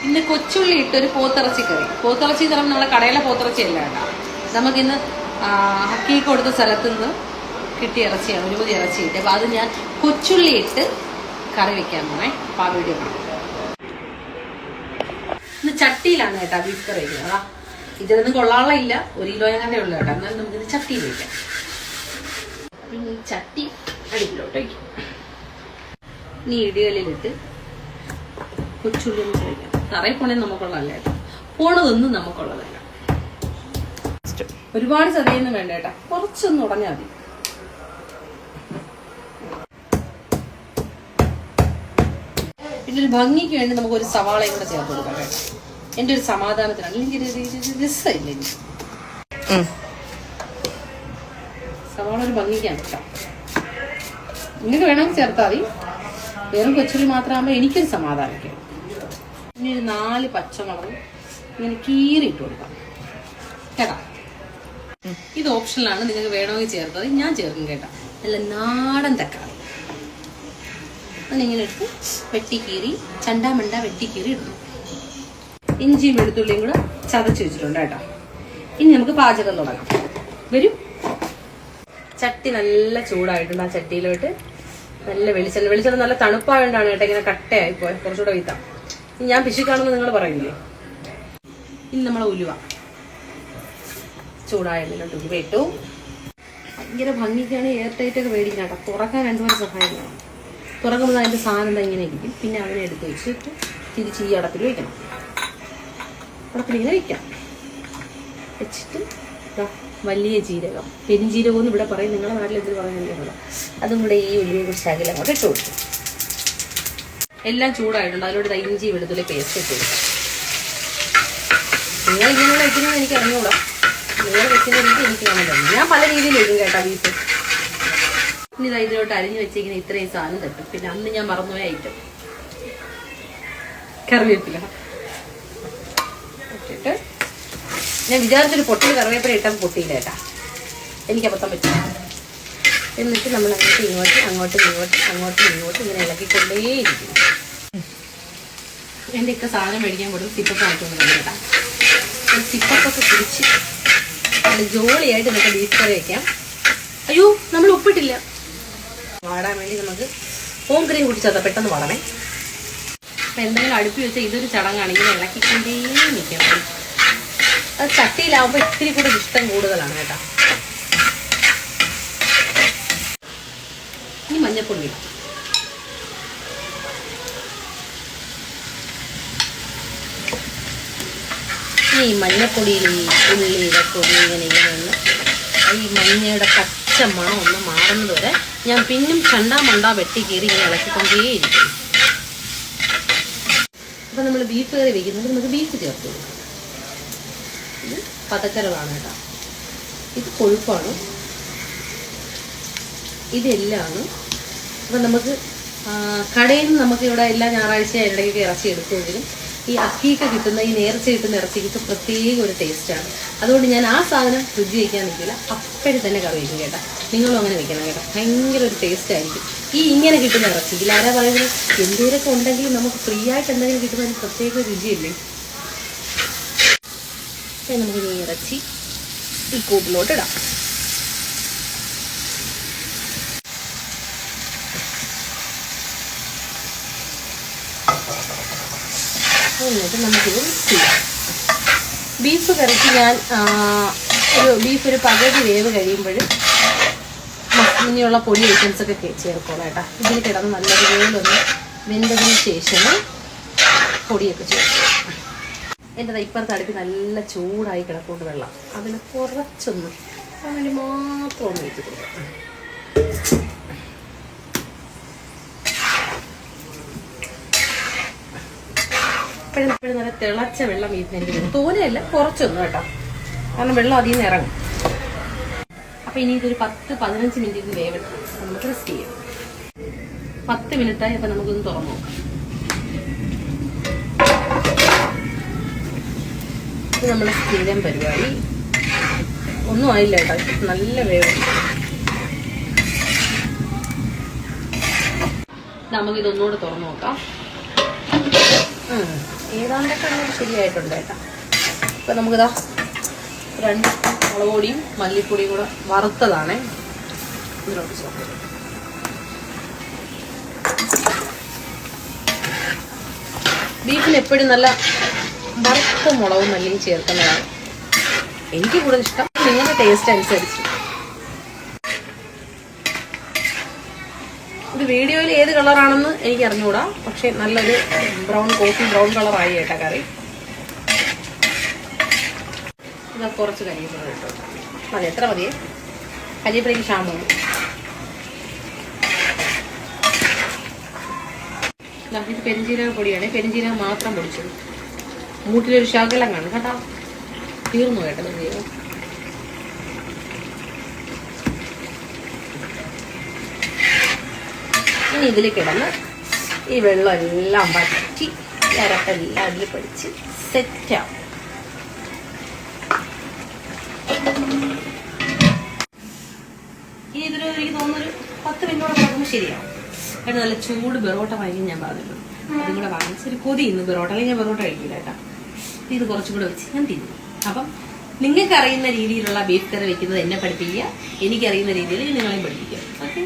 ഇന്ന് കൊച്ചുള്ളി ഇട്ടൊരു പോത്തിറച്ചി കറി. പോത്തിറച്ചി എന്ന് പറയുമ്പോൾ നമ്മളെ കടയിലെ പോത്തിറച്ചി അല്ല കേട്ടോ. നമുക്കിന്ന് ഹക്കി കൊടുത്ത സ്ഥലത്ത് നിന്ന് കിട്ടിയ ഇറച്ചിയാണ്, ഒരുപതി ഇറച്ചി കിട്ടി. അപ്പോൾ അത് ഞാൻ കൊച്ചുള്ളി ഇട്ട് കറി വെക്കാൻ പോണേ. അപ്പോൾ ആ വീഡിയോ കാണാം. ഇന്ന് ചട്ടിയിലാണ് കേട്ടോ ബീഫ് കറി വയ്ക്കുന്നത്. അതാ ഇതിലൊന്നും കൊള്ളാളില്ല, 1 കിലോ അങ്ങനെ ഉള്ളു കേട്ടോ. എന്നാലും നമുക്കിത് ചട്ടിയിൽ വയ്ക്കാം. പിന്നെ ഈ ചട്ടി അടുപ്പിലോട്ട് വയ്ക്കും. ഇനി ഇടികളിലിട്ട് കൊച്ചുള്ളി ഒന്ന് കഴിക്കാം. തറയിൽ പോണേ നമുക്കുള്ളതല്ല കേട്ടോ, പോണതൊന്നും നമുക്കുള്ളതല്ല. ഒരുപാട് ചതയൊന്നും വേണ്ട കേട്ടോ, കുറച്ചൊന്നും ഉടഞ്ഞാൽ മതി. പിന്നെ ഒരു ഭംഗിക്ക് വേണ്ടി നമുക്കൊരു സവാളയും കൂടെ ചേർത്ത് കൊടുക്കാം കേട്ടോ. എൻ്റെ ഒരു സമാധാനത്തിനാണ്, അല്ലെങ്കിൽ രസമില്ല എനിക്ക്. സവാള ഒരു ഭംഗിക്കാണ് കേട്ടോ. നിങ്ങൾക്ക് വേണമെങ്കിൽ ചേർത്താൽ മതി. വെറും കൊച്ചുള്ളി മാത്രമാകുമ്പോൾ എനിക്കൊരു സമാധാനമൊക്കെയാണ്. ഇനി ഒരു 4 പച്ചമുളക് ഇങ്ങനെ കീറിയിട്ട് കൊടുക്കാം കേട്ടോ. ഇത് ഓപ്ഷനിലാണ്, നിങ്ങൾക്ക് വേണമെങ്കിൽ ചേർത്തത്. ഞാൻ ചേർക്കും കേട്ടോ. നല്ല നാടൻ തക്കാളി അതിങ്ങനെ എടുത്ത് വെട്ടിക്കീറി ചണ്ടാമണ്ട വെട്ടിക്കീറി ഇടണം. ഇഞ്ചിയും വെളുത്തുള്ളിയും കൂടെ ചതച്ച് വെച്ചിട്ടുണ്ട് കേട്ടോ. ഇനി നമുക്ക് പാചകം തുടങ്ങാം. വരും. ചട്ടി നല്ല ചൂടായിട്ടുണ്ട്. ആ ചട്ടിയിലോട്ട് നല്ല വെളിച്ചെണ്ണ നല്ല തണുപ്പായോണ്ടാണ് കേട്ടോ ഇങ്ങനെ കട്ടയായിപ്പോയി. കുറച്ചുകൂടെ വീത്താം. ഞാൻ പിശുക്കാണെന്ന് നിങ്ങൾ പറയില്ലേ. ഇനി നമ്മളെ ഉലുവ ചൂടായ എണ്ണയിലോട്ട് ഉലുവ ഇട്ടു. ഭയങ്കര ഭംഗിക്കാണ് എയർ ടൈറ്റ് ഒക്കെ മേടിക്കണം കേട്ടോ. തുറക്കാൻ 2 പേര് സഹായം വേണം. തുറക്കുമ്പോൾ അതിൻ്റെ സാധനം എന്താ ഇങ്ങനെ ഇരിക്കും. പിന്നെ അതിനെ എടുത്ത് വെച്ചിട്ട് തിരിച്ച് ഈ അടപ്പിൽ വയ്ക്കണം. അടപ്പിലിങ്ങനെ വയ്ക്കാം. വെച്ചിട്ട് വലിയ ജീരകം, പെരിഞ്ജീരകം എന്ന് ഇവിടെ പറയും, നിങ്ങളുടെ നാട്ടിൽ എന്തിനു പറയുന്നത്, അതും കൂടെ ഈ ഉള്ളിയെ കുറിച്ച് അകലം അങ്ങോട്ട് ഇട്ട് കൊടുക്കും. എല്ലാം ചൂടായിട്ടുണ്ട്. അതിലൂടെ ഇഞ്ചി വെളുത്തുള്ളി പേസ്റ്റ് ഇട്ട് കൊടുക്കും. നിങ്ങൾ ഇങ്ങനെയുള്ള വയ്ക്കുന്നത് എനിക്ക് അറിഞ്ഞൂടാ. നിങ്ങൾ വെക്കുന്ന രീതി എനിക്ക് കാണാൻ കഴിയും. ഞാൻ പല രീതിയിൽ വയ്ക്കും കേട്ടോ ബീഫ്. ഇനി ഇതിലോട്ട് അരിഞ്ഞു വെച്ചിരിക്കുന്ന ഇത്രയും സാധനം തട്ടും. പിന്നെ അന്ന് ഞാൻ മറന്നുപോയ ഐറ്റം കറിവേപ്പില ഇട്ടിട്ട്, ഞാൻ വിചാരിച്ചൊരു പൊട്ടിൽ കറിവേപ്പില ഇട്ടാൽ പൊട്ടിയില്ല കേട്ടാ, എനിക്കബദ്ധം പറ്റില്ല. എന്നിട്ട് നമ്മൾ അങ്ങോട്ടും ഇങ്ങോട്ടും ഇങ്ങനെ ഇളക്കിക്കൊണ്ടേയിരിക്കും. എൻ്റെയൊക്കെ സാധനം മേടിക്കാൻ കൊടുക്കും സിപ്പപ്പ് ആയിട്ടൊന്നും കേട്ടാ. സിപ്പപ്പൊക്കെ കുടിച്ച് നല്ല ജോളിയായിട്ട് നമുക്ക് ബീഫ് കറി വയ്ക്കാം. അയ്യോ, നമ്മൾ ഉപ്പിട്ടില്ല. വാടാൻ വേണ്ടി നമുക്ക് ഹോം ക്രീം കുടിച്ചാൽ പെട്ടെന്ന് വാടണേ. അപ്പം എന്തെങ്കിലും അടുപ്പി വെച്ചാൽ ഇതൊരു ചടങ്ങാണ്, ഇങ്ങനെ ഇളക്കിക്കൊണ്ടേ നിൽക്കണം. അത് ചട്ടിയിലാവുമ്പോൾ ഇത്തിരി കൂടെ ഇഷ്ടം കൂടുതലാണ് കേട്ടോ. ഇനി മഞ്ഞപ്പൊടി ഇടാം. ഈ മഞ്ഞപ്പൊടിയിൽ ഈ ഉള്ളി ഇതൊക്കെ ഇങ്ങനെ ഒന്ന് ഈ മഞ്ഞയുടെ പച്ച മണം ഒന്ന് മാറുന്നത് വരെ ഞാൻ പിന്നും ചണ്ടാ വെട്ടി കീറി ഇങ്ങനെ ഇളക്കിക്കൊണ്ടേയിരിക്കും. അപ്പം നമ്മൾ ബീഫ് കറി വയ്ക്കുന്നത് നമുക്ക് ബീഫ് ചേർത്ത് കൊടുക്കാം. ഇത് പതക്കരവാണ് കേട്ടോ. ഇത് കൊഴുപ്പാണ്. ഇതെല്ലാണ്. അപ്പം നമുക്ക് കടയിൽ നിന്ന് നമുക്ക് ഇവിടെ എല്ലാ ഞായറാഴ്ചയും ഇടയ്ക്കൊക്കെ ഇറച്ചി എടുക്കുമെങ്കിലും ഈ അക്കിയൊക്കെ കിട്ടുന്ന ഈ നേർച്ച കിട്ടുന്ന ഇറച്ചിക്ക് പ്രത്യേക ഒരു ടേസ്റ്റാണ്. അതുകൊണ്ട് ഞാൻ ആ സാധനം ഫ്രിഡ്ജ് വയ്ക്കാൻ നിൽക്കില്ല, അപ്പോഴും തന്നെ കറി വയ്ക്കും കേട്ടോ. നിങ്ങളും അങ്ങനെ വെക്കണം കേട്ടോ. ഭയങ്കര ഒരു ടേസ്റ്റ് ആയിരിക്കും ഈ ഇങ്ങനെ കിട്ടുന്ന ഇറച്ചിക്ക്. ആരാ പറയുന്നത്, എന്തെങ്കിലുമൊക്കെ ഉണ്ടെങ്കിലും നമുക്ക് ഫ്രീ ആയിട്ട് എന്തെങ്കിലും കിട്ടുമ്പോൾ അതിന് പ്രത്യേക രുചിയല്ലേ. അപ്പം നമുക്ക് ഈ ഇറച്ചി ഈ കൂട്ടിലോട്ട് ഇടാം. എന്നിട്ട് നമുക്കിത് ചെയ്യാം. ബീഫ് കറിക്ക് ഞാൻ ബീഫ് ഒരു പകുതി വേവ് കഴിയുമ്പോൾ ഇനിയുള്ള പൊടി ഐറ്റംസൊക്കെ ചേർക്കണം കേട്ടോ. ഇതിൽ കിടന്ന് നല്ലതുപോലെ ഒന്ന് വെന്തതിന് ശേഷം പൊടിയൊക്കെ ചേർക്കും. എൻ്റെ ഇപ്പുറത്തെ അടുപ്പിൽ നല്ല ചൂടായി കിടക്കൊണ്ട് വെള്ളം, അതിന് കുറച്ചൊന്ന് അങ്ങനെ മാത്രം ഒന്ന് വെച്ച് കൊടുക്കാം. എപ്പോഴും നല്ല തിളച്ച വെള്ളം വീട്ടിനെനിക്ക് വരും. തോനെയല്ല, കുറച്ചൊന്നും കേട്ടോ, കാരണം വെള്ളം അതിൽ നിന്ന് ഇറങ്ങും. അപ്പം ഇനി ഇതൊരു 10-15 മിനിറ്റ് ഇത് വേവെടുക്കും. അപ്പം നമുക്ക് റെസ്റ്റ് ചെയ്യാം. 10 മിനിറ്റായി. അപ്പം നമുക്കൊന്ന് തുറന്നു നോക്കാം. ഇത് നമ്മുടെ സ്ഥിരം പരിപാടി. ഒന്നും ആയില്ല കേട്ടോ, നല്ല വേവ്. നമുക്കിതൊന്നുകൂടെ തുറന്നു നോക്കാം. ഏതാണ്ടൊക്കെ അങ്ങനെ ശരിയായിട്ടുണ്ട് കേട്ടോ. ഇപ്പം നമുക്കിതാ 2 മുളക് പൊടിയും മല്ലിപ്പൊടിയും കൂടെ വറുത്തതാണേ ഇതിലോട്ട് ചേർത്ത്. ബീഫിന് എപ്പോഴും നല്ല വറുത്ത മുളകും മല്ലിയും ചേർക്കുന്നതാണ് എനിക്ക് കൂടുതൽ ഇഷ്ടം. നിങ്ങളുടെ ടേസ്റ്റ് അനുസരിച്ച്. ഇത് വീഡിയോയിൽ ഏത് കളറാണെന്ന് എനിക്ക് അറിഞ്ഞുകൂടാ, പക്ഷെ നല്ലൊരു കോഫി ബ്രൗൺ കളറായി കേട്ടോ കറി. ഇതാ കുറച്ച് കരിവേപ്പില ഇട്ടു. മതി, എത്ര മതിയേ? കരിവേപ്പിലയ്ക്ക് ക്ഷാമമാണ്. ഇത് പെരുംജീരക പൊടിയാണ്, പെരുംജീരകം മാത്രം പൊടിച്ചത്. മൂട്ടിലൊരു ശകലം കാണും കേട്ടോ. തീർന്നു കേട്ടോ പെരുംജീരകം. ഇനി ഇതിൽ കിടന്ന് ഈ വെള്ളം എല്ലാം വറ്റി അരപ്പെല്ലാം അതിൽ പിടിച്ച് സെറ്റാവും. ഇനി ഇതിൽ എനിക്ക് തോന്നുന്നൊരു 10 മിനിറ്റോടെ കിടക്കുമ്പോൾ ശരിയാവും. എന്നിട്ട് നല്ല ചൂട് ബെറോട്ട വാങ്ങി ഞാൻ പറഞ്ഞിട്ടുണ്ട്. അതും കൂടെ വാങ്ങിച്ച് ഒരു കൊതി ഇന്ന് ബെറോട്ട, അല്ലെങ്കിൽ ഞാൻ ബെറോട്ട കഴിക്കില്ല കേട്ടോ. ഇത് കുറച്ചും കൂടെ വെച്ച് ഞാൻ തിന്നു. അപ്പം നിങ്ങൾക്ക് അറിയുന്ന രീതിയിലുള്ള ബീഫ് കറി വെക്കുന്നത് എന്നെ പഠിപ്പിക്കുക, എനിക്കറിയുന്ന രീതിയിൽ നിങ്ങളെയും പഠിപ്പിക്കുക. ഓക്കെ.